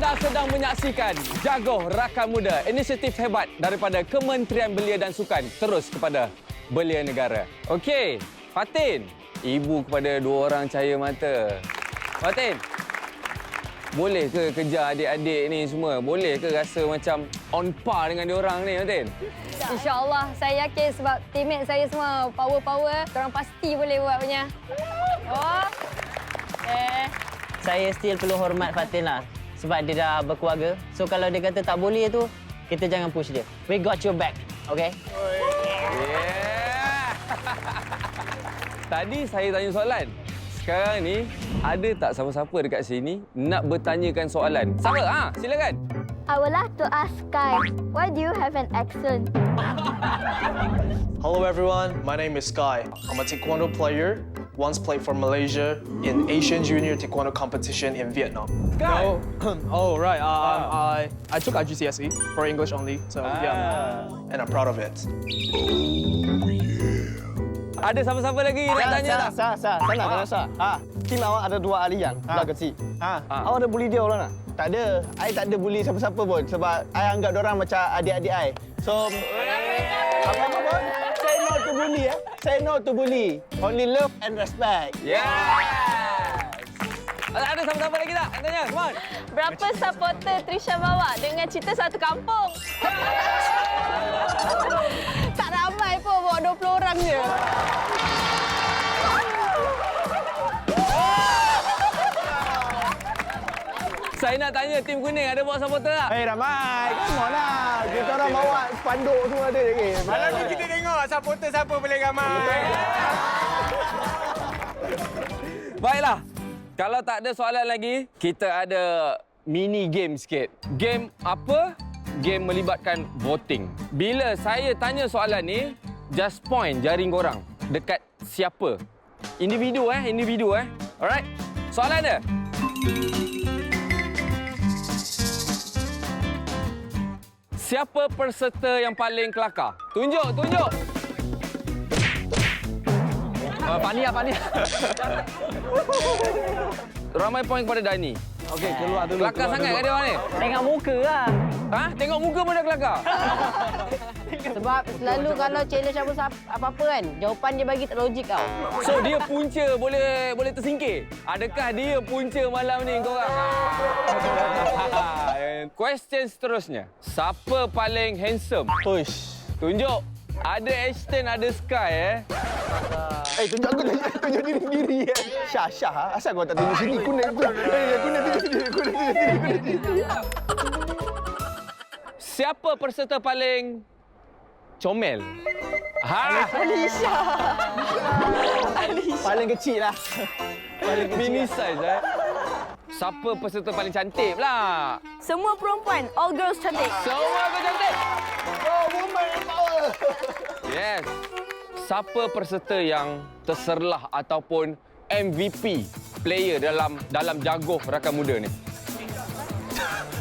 Anda sedang menyaksikan Jagoh Rakan Muda, inisiatif hebat daripada Kementerian Belia dan Sukan terus kepada belia negara. Okey, Fatin, ibu kepada dua orang cahaya mata. Fatin, boleh ke kejar adik-adik ni semua? Boleh ke rasa macam on par dengan diorang ni, Fatin? InsyaAllah, saya yakin sebab teammate saya semua power-power. Korang pasti boleh buat punya. Oh. Saya still perlu hormat Fatin lah. Sebab dia dah berkeluarga. So kalau dia kata tak boleh tu, kita jangan push dia. We got your back, okay? Yeah. Tadi saya tanya soalan. Sekarang ni, ada tak siapa-siapa dekat sini nak bertanyakan soalan? Siapa? Silakan. I would like to ask Sky, why do you have an accent? Hello everyone, my name is Sky. I'm a Taekwondo player, once played for Malaysia in Asian Junior Taekwondo competition in Vietnam. Sky. Oh right, I took IGCSE for English only, so yeah, and I'm proud of it. Ada siapa-siapa lagi nak tanya tak? Saya nak tanya Sah. Tim awak ada dua alian, belah kecil. Awak ada bully dia orang tak? Tak ada. I tak ada bully siapa-siapa pun sebab I anggap dia orang macam adik-adik I. So apa-apa pun, say no to bully Say no to bully. Only love and respect. Yes. Ada siapa-siapa lagi tak? Nak tanya, come on. Berapa supporter Trisha bawa dengan cerita satu kampung? Tak ramai pun, bawa 20 orang je. Saya nak tanya, tim kuning ada bawa supporter tak? Ramai. Come on lah. Kita orang bawa spanduk semua ada lagi. Malam ni kita tengok supporter siapa boleh ramai. Baiklah. Kalau tak ada soalan lagi, kita ada mini game sikit. Game apa? Game melibatkan voting. Bila saya tanya soalan ni, just point jaring korang dekat siapa. Individu individu. Alright? Soalan dia. Siapa peserta yang paling kelakar? Tunjuk. Pania. Ramai poin kepada Dani. Okey, keluar dulu. Kelakar sangat kat dia orang ni. Tengok muka lah. Tengok muka pun dah kelakar. Sebab selalu kalau challenge apa-apa kan, jawapan dia bagi tak logik tau. So dia punca boleh tersingkir. Adakah dia punca malam ni korang? Question seterusnya. Siapa paling handsome? Push. Tunjuk. Ada Ashton, ada Sky Tunjuk aku tunjuk diri sendiri. Syah. Asal kau tak tunjuk sini? Kuning. Kuning tunjuk sini. Siapa peserta paling comel? Alisha. Paling kecil lah. Mini size Siapa peserta paling cantik pula? Semua perempuan, all girls cantik. Semua kau cantik. Oh, woman power. Yes. Siapa peserta yang terserlah ataupun MVP player dalam Jagoh Rakan Muda ni?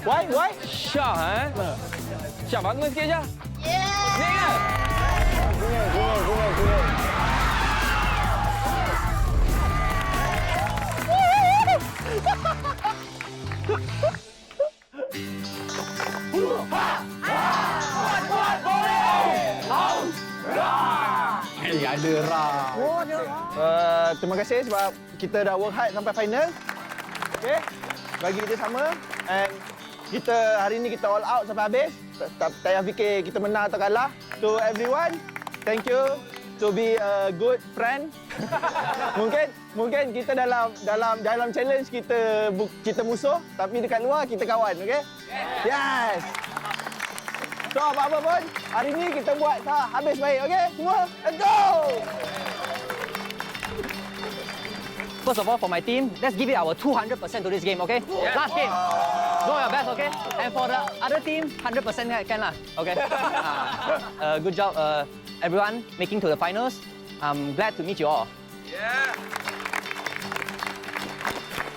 Why? Syah Syah bangun sikit Syah. Yeah. Ni ke? Kuning. Ada Ra. Terima kasih sebab kita dah work hard sampai final. Okey. Bagi kita sama and kita hari ni kita all out sampai habis. Tak payah fikir kita menang atau kalah. To everyone, thank you to be a good friend. mungkin kita dalam challenge kita musuh tapi dekat luar kita kawan, okey? Yes. So apa-apa pun hari ni kita buat habis baik, okey? Semua let's go. First of all, for my team, let's give it our 200% to this game, okay? Yeah. Last game. Do your best, okay? And for the other team, 100% can lah, okay? Good job, everyone, making to the finals. I'm glad to meet you all. Yeah.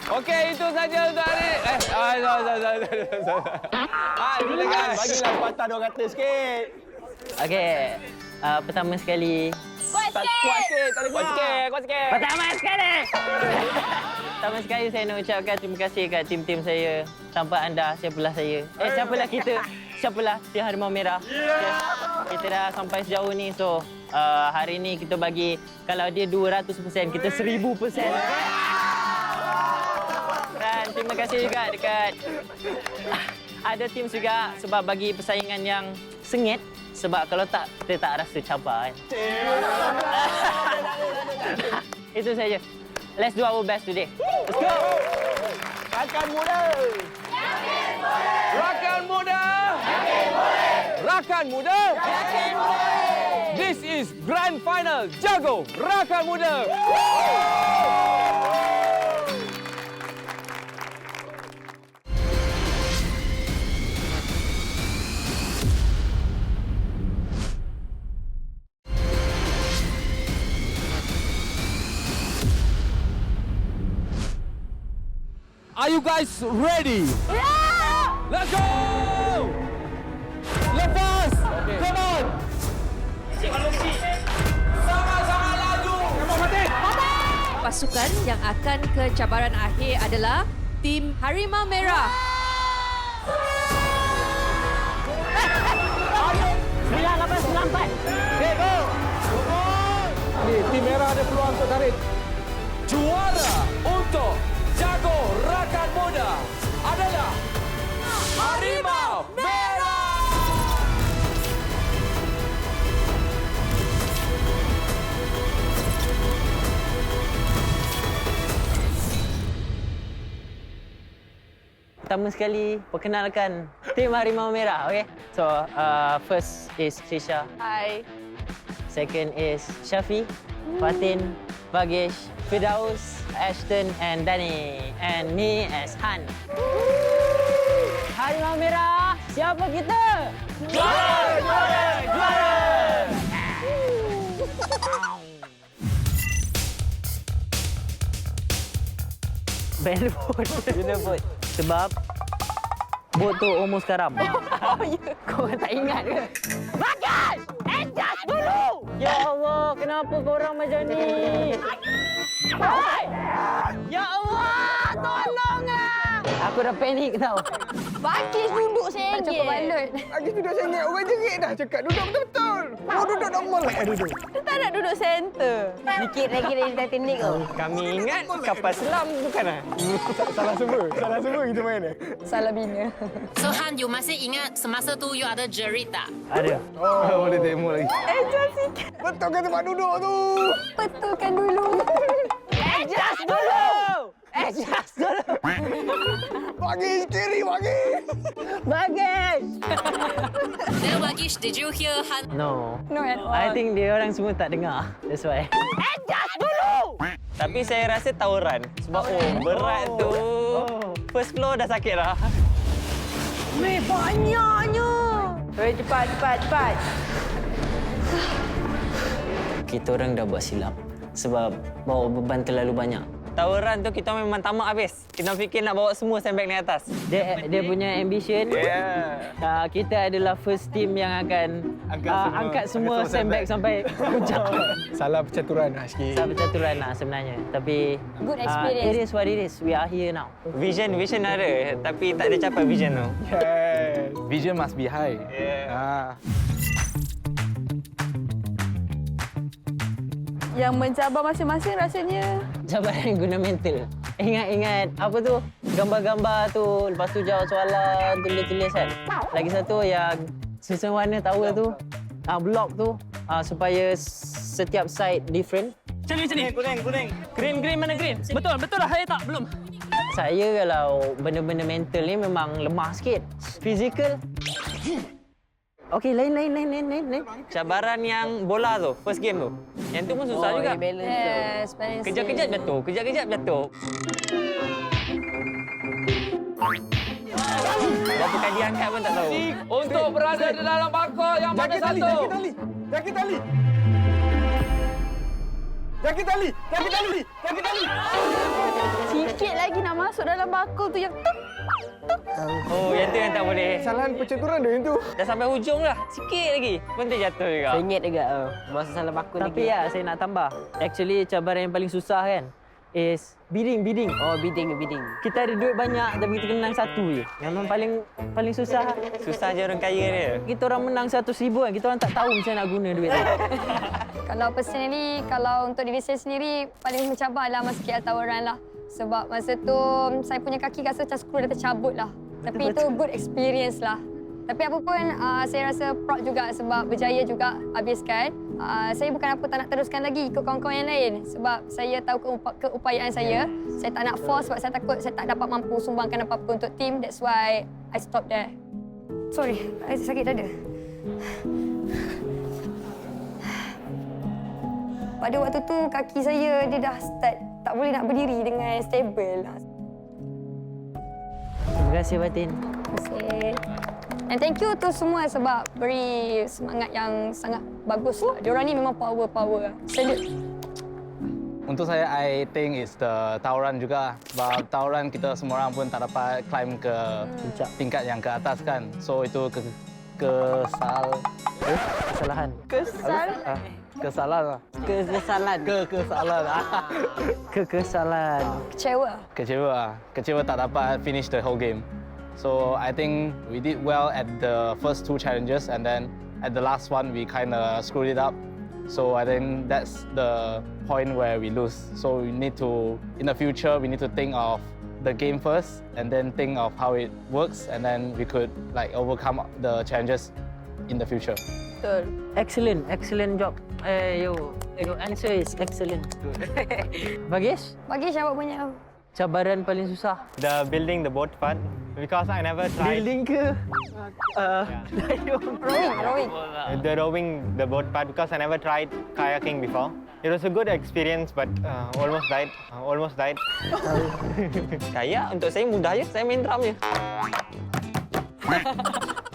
Okey, itu saja untuk hari. Bagilah patah 2 kata sikit. Okay, pertama sekali, Kuat Tak sikit. kuat sikit. Tak ada kuat sikit. Kuat sikit. Pertama sekali. Pertama sekali saya nak ucapkan terima kasih kat tim-tim saya. Tanpa anda, siapalah saya? Siapalah kita? Siapalah Tim Harimau Merah? Kita dah sampai sejauh ni. So, hari ni kita bagi, kalau dia 200%, kita 1000%. Dan terima kasih juga dekat ada tim juga sebab bagi persaingan yang sengit. Sebab kalau tak, kita tak rasa cabar kan. Itu saja. Let's do our best today. Let's go! Rakan muda. Rakan muda. Rakan muda. This is grand final. Jago Rakan Muda. Are you guys ready? Yeah! Let's go! Lepas! Come on! Sama-sama laju! Pasukan yang akan ke cabaran akhir adalah tim Harimau Merah. 9894. Okay, go! Ni, tim merah ada peluang untuk tarik. Juara untuk Jago Rakan Muda adalah Harimau Merah! Pertama sekali, perkenalkan tim Harimau Merah, okay? So, first is Trisha. Hai. Second is Syafi, Fatin, Vagesh, Firdaus, Ashton and Dani. And me as Han. Harimau Merah, siapa kita? Juara! Juara! Juara! Band vote. Guna vote. Sebab vote tu almost karam. Kau tak ingat ke? Bagus! Adjust dulu! Ya Allah, kenapa korang macam ni? Hai! Ya Allah, tolonglah! Aku dah panik tau. Bakis duduk Tak RM1. cukup balut. Lagi duduk sengit. Orang jerit dah cakap duduk betul-betul. Oh, duduk normal lah duduk. Tak nak duduk center. Sikit lagi dari Titanic tu. Kami ingat kapal selam bukan lah. Salah semua. Salah semua kita main ni. Salah bina. So Han, you masih ingat semasa tu you ada jerit tak? Ada. Oh, boleh tengok lagi. Betul kan tempat duduk tu? Betulkan dulu. Adjust dulu! Adjust dulu! Bagi kiri, bagi. Bagus! Then Wagish, did you hear Han? No. No at all. I think dia orang semua tak dengar. That's why. Adjust dulu! Tapi saya rasa tawuran. Sebab berat tu. First floor dah sakit lah. Weh, banyaknya. Weh, cepat. Kita orang dah buat silap. Sebab bawa beban terlalu banyak. Tawuran tu kita memang tamak habis. Kita fikir nak bawa semua sandbag ni atas. Dia punya ambition. Kita adalah first team yang akan angkat semua sandbag sampai puncak. Salah percaturan lah sikit. Salah percaturan lah sebenarnya. Tapi Good experience. it is what it is. We are here now. Vision ada. Tapi tak ada capai vision tu. Yes. Vision must be high. Yang mencabar masing-masing rasanya. Cabaran guna mental. Ingat apa tu? Gambar-gambar tu. Lepas tu jawab soalan, tulis-tulis kan. Lagi satu yang susun warna tower tu. Block tu. Supaya setiap side different. Sini. Kuning. Green mana green? Betul lah. Saya tak, belum. Saya kalau benda-benda mental ni memang lemah sikit. Physical. Okey, lain. Cabaran yang bola tu, first game tu. Yang tu pun susah juga. Balance tu. Yes, balance. Kejap-kejap jatuh. Berapa kali dia angkat pun tak tahu. Untuk berada di dalam bakul yang mana satu? Jaki tali. Sikit lagi nak masuk dalam bakul tu yang tuk. Oh, yang tu yang tak boleh. Kesalahan percaturan dia yang tu. Dah sampai hujung lah. Sikit lagi. Pun dia jatuh juga. Sengit juga. Masa salah bakul Tapi lagi. ya, saya nak tambah. Actually, cabaran yang paling susah kan is bidding. Oh, bidding. Kita ada duit banyak tapi kita menang satu je. Yang paling susah. Susah je orang kaya dia. Kita orang menang 100,000 kan. Kita orang tak tahu macam nak guna duit tu. Kalau personally, kalau untuk diri saya sendiri, paling mencabarlah masa KL tawaran lah. Sebab masa tu, saya punya kaki rasa macam skru dah tercabut lah. Tapi itu good experience lah. Tapi apa pun, saya rasa proud juga sebab berjaya juga habiskan. Saya bukan apa tak nak teruskan lagi ikut kawan-kawan yang lain. Sebab saya tahu keupayaan saya. Saya tak nak force sebab saya takut saya tak dapat mampu sumbangkan apa-apa untuk tim. That's why I stop there. Sorry, saya sakit dada. Pada waktu tu, kaki saya dia dah start tak boleh nak berdiri dengan stable. Terima kasih, Fatin. Terima kasih. And thank you to semua sebab beri semangat yang sangat bagus. Diorang ni memang power. Salute. Untuk saya, I think it's the tawaran juga. Sebab tawaran kita semua orang pun tak dapat climb ke tingkat yang ke atas kan. So itu kesalahan. Kecewa tak dapat finish the whole game. So I think we did well at the first two challenges, and then at the last one we kind of screwed it up. So I think that's the point where we lose. So we need to, in the future, we need to think of the game first, and then think of how it works, and then we could like overcome the challenges in the future. Excellent job. Your answer is excellent. Bagus? Bagi siapa punya? Cabaran paling susah. The building the boat part because I never tried. Building ke? Rowing. The rowing the boat part because I never tried kayaking before. It was a good experience but almost died. Kayak untuk saya mudah je. Saya main drum je.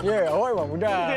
Ya, awak memang mudah.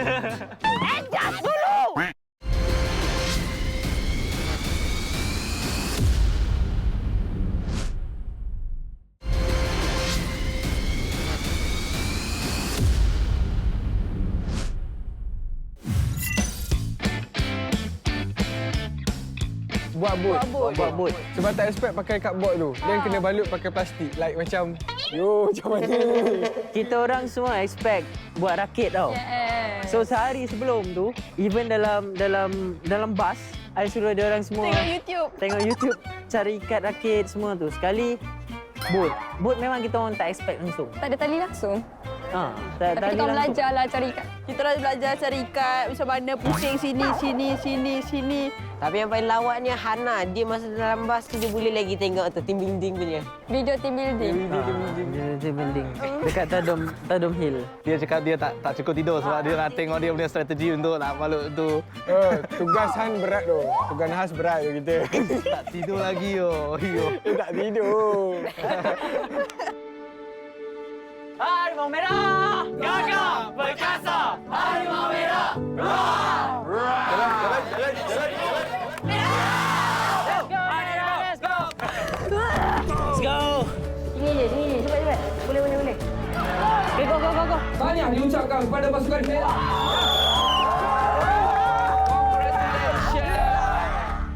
Buat bot. Sebab tak expect pakai cardboard tu. Then kena balut pakai plastik. Like macam, macam mana ni? Kita orang semua expect buat rakit tau. Yes. So sehari sebelum tu, even dalam bas, I suruh dia orang semua tengok YouTube, cari ikat rakit semua tu. Sekali bot memang kita orang tak expect langsung. Tak ada tali langsung. Tapi kita belajarlah cari ikat. Kita orang belajar cari ikat macam mana pusing sini. Tapi yang paling lawaknya Hana, dia masa dalam bas tu dia boleh lagi tengok tu team building punya. Video team building. Team building. Dekat Tadom Hill. Dia cakap dia tak cukup tidur sebab dia nak tengok dia punya strategi untuk nak balut tu. Tugas Han berat tu. Tugas khas berat tu kita. Tak tidur lagi yo. Dia tak tidur. Harimau Merah! Gagah perkasa! Harimau Merah! Roar! Jalan. Let's go! Sini je. Cepat. Boleh. Okay, go. Banyak diucapkan kepada pasukan merah.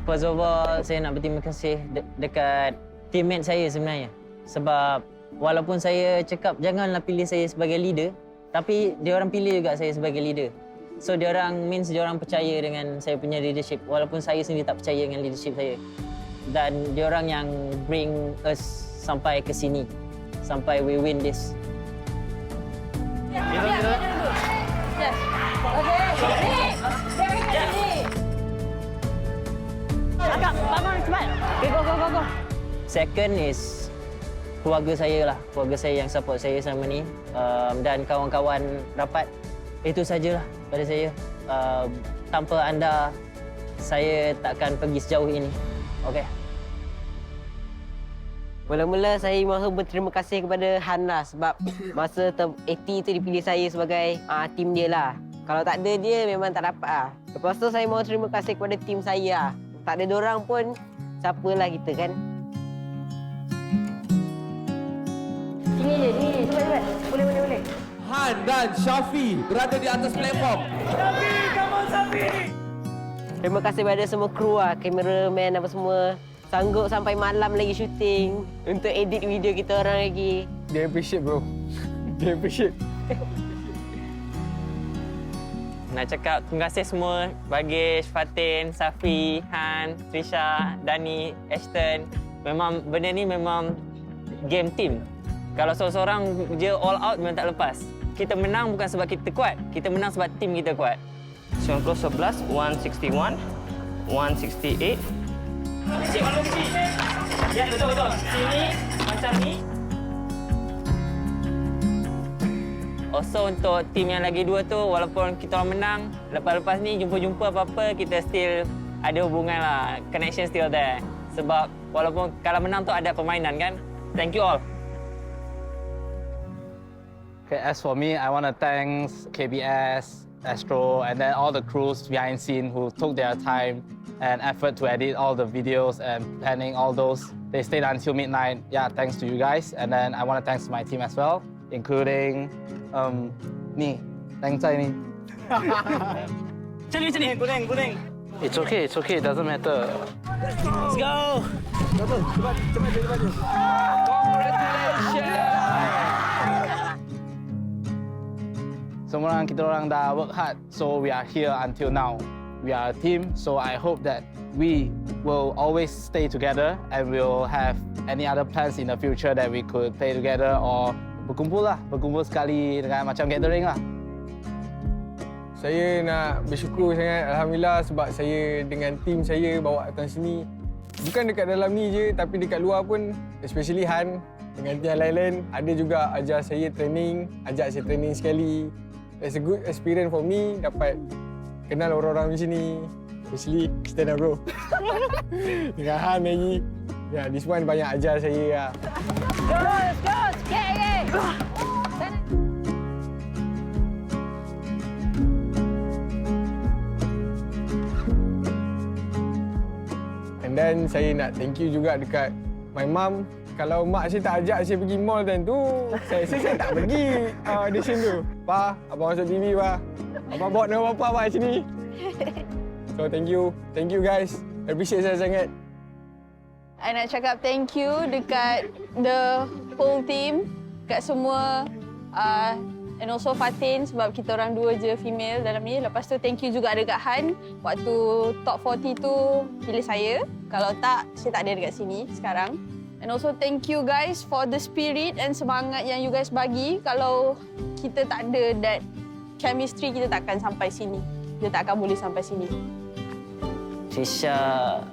First of all, saya nak berterima kasih dekat teammate saya sebenarnya. Sebab walaupun saya cakap janganlah pilih saya sebagai leader, tapi dia orang pilih juga saya sebagai leader. So dia orang percaya dengan saya punya leadership walaupun saya sendiri tak percaya dengan leadership saya. Dan dia orang yang bring us sampai ke sini. Sampai we win this. Agak, bangun cepat. Okay, go. Second is keluarga saya lah. Keluarga saya yang support saya selama ni. Dan kawan-kawan rapat. Itu sajalah pada saya. Tanpa anda, saya takkan pergi sejauh ini. Okey. Mula-mula saya mahu berterima kasih kepada Han lah sebab masa 80 tu dipilih saya sebagai tim dia lah. Kalau tak ada dia memang tak dapat lah. Lepas tu saya mahu terima kasih kepada tim saya lah. Tak ada dorang pun, siapalah kita kan. Sini je. Cepat. Boleh. Han dan Syafi berada di atas platform. Terima kasih pada semua kru lah, kameraman apa semua. Sanggup sampai malam lagi syuting untuk edit video kita orang lagi. Dia appreciate bro. Dia appreciate. Nak cakap terima kasih semua bagi Fatin, Safi, Han, Trisha, Dani, Ashton. Memang benda ni memang game team. Kalau seorang-seorang je all out memang tak lepas. Kita menang bukan sebab kita kuat, kita menang sebab tim kita kuat. 90-11, 161, 168. Cik, malu kecil. Ya, betul. Sini, macam ni. Also untuk tim yang lagi dua tu, walaupun kita orang menang, lepas-lepas ni jumpa-jumpa apa-apa, kita still ada hubungan lah. Connection still there. Sebab walaupun kalau menang tu ada permainan kan. Thank you all. Okay, as for me, I want to thank KBS, Astro, and then all the crews behind scene who took their time and effort to edit all the videos and planning all those. They stayed until midnight. Yeah, thanks to you guys. And then I want to thank my team as well, including ni, thanks ni. Sini, kuning. It's okay, it doesn't matter. Let's go. Cepat. Congratulations. Semua kita orang dah work hard, so we are here until now. We are a team, so I hope that we will always stay together and we'll have any other plans in the future that we could play together or berkumpul sekali dengan macam gathering lah. Saya nak bersyukur sangat Alhamdulillah sebab saya dengan tim saya bawa datang sini. Bukan dekat dalam ni je tapi dekat luar pun, especially Han dengan tim lain-lain ada juga ajar saya training, ajak saya training sekali. It's a good experience for me dapat kenal orang-orang di sini. Especially stand up bro. Dengan Han lagi. Ya, this one banyak ajar saya lah. Terus. Okay. And then saya nak thank you juga dekat my mum. Kalau mak saya tak ajak saya pergi mall time tu, saya tak pergi audition tu. Pa, abang masuk TV pa. Abang bawa nama bapa sini. So thank you guys. Appreciate saya sangat. I nak cakap thank you dekat the whole team, dekat semua and also Fatin sebab kita orang dua je female dalam ni. Lepas tu thank you juga dekat Han waktu top 40 tu pilih saya. Kalau tak, saya tak ada dekat sini sekarang. And also thank you guys for the spirit and semangat yang you guys bagi. Kalau kita tak ada that chemistry, kita takkan sampai sini. Kita tak akan boleh sampai sini. Trisha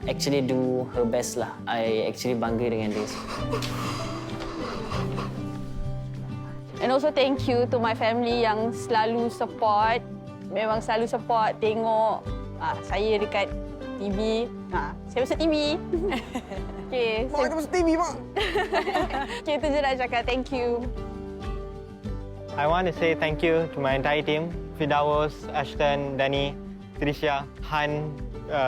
actually do her best lah. I actually bangga dengan dia. And also thank you to my family yang selalu support. Memang selalu support tengok saya dekat TV. Saya masuk TV. Okay. Mak, kita masuk TV, Mak. Okay, itu je nak cakap. Thank you. I want to say thank you to my entire team, Firdaus, Ashton, Dani, Trisha, Han,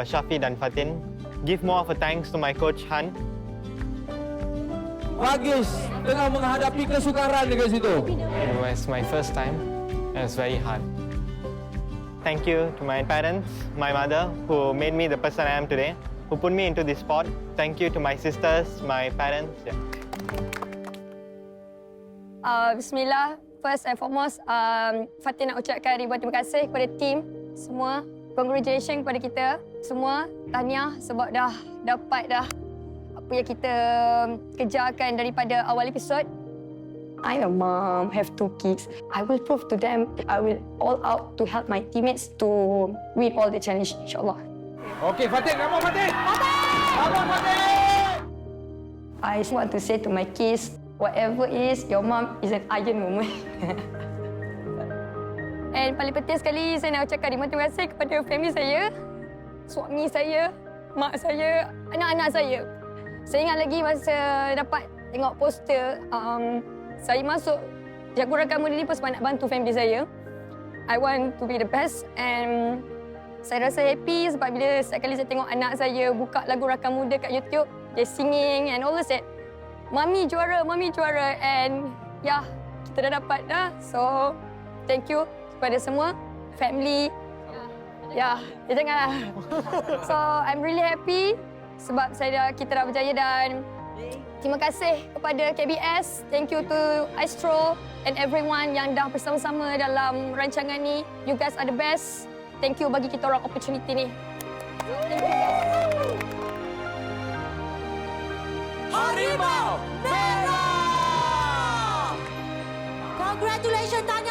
Syafi dan Fatin. Give more of a thanks to my coach Han. Bagis tengah menghadapi kesukaran dekat situ. It was my first time. It was very hard. Thank you to my parents, my mother, who made me the person I am today, who put me into this sport. Thank you to my sisters, my parents. Yeah. Bismillah. First and foremost, Fatin nak ucapkan ribuan terima kasih kepada tim semua. Congratulations kepada kita semua. Tahniah sebab dah dapat apa yang kita kejarkan daripada awal episod. I'm a mom, have 2 kids. I will prove to them I will all out to help my teammates to win all the challenge, insyaAllah. Okey, Fatin, come on Fatin! Come on Fatin! I just want to say to my kids, whatever is, your mom is an iron woman. And paling penting sekali, saya nak ucapkan terima kasih kepada family saya, suami saya, mak saya, anak-anak saya. Saya ingat lagi masa dapat tengok poster, saya masuk Jago Rakam Muda ni pun sebab nak bantu family saya. I want to be the best and saya rasa happy sebab bila setiap kali saya tengok anak saya buka lagu Rakam Muda kat YouTube, dia singing and all that. Mami juara and ya, kita dah dapat dah. So, thank you kepada semua. Family. Ya, janganlah. So, I'm really happy sebab kita dah berjaya dan terima kasih kepada KBS. Thank you to Astro and everyone yang dah bersama-sama dalam rancangan ni. You guys are the best. Thank you bagi kita orang opportunity ni. Thank you guys. Harimau Merah! Congratulations Tanya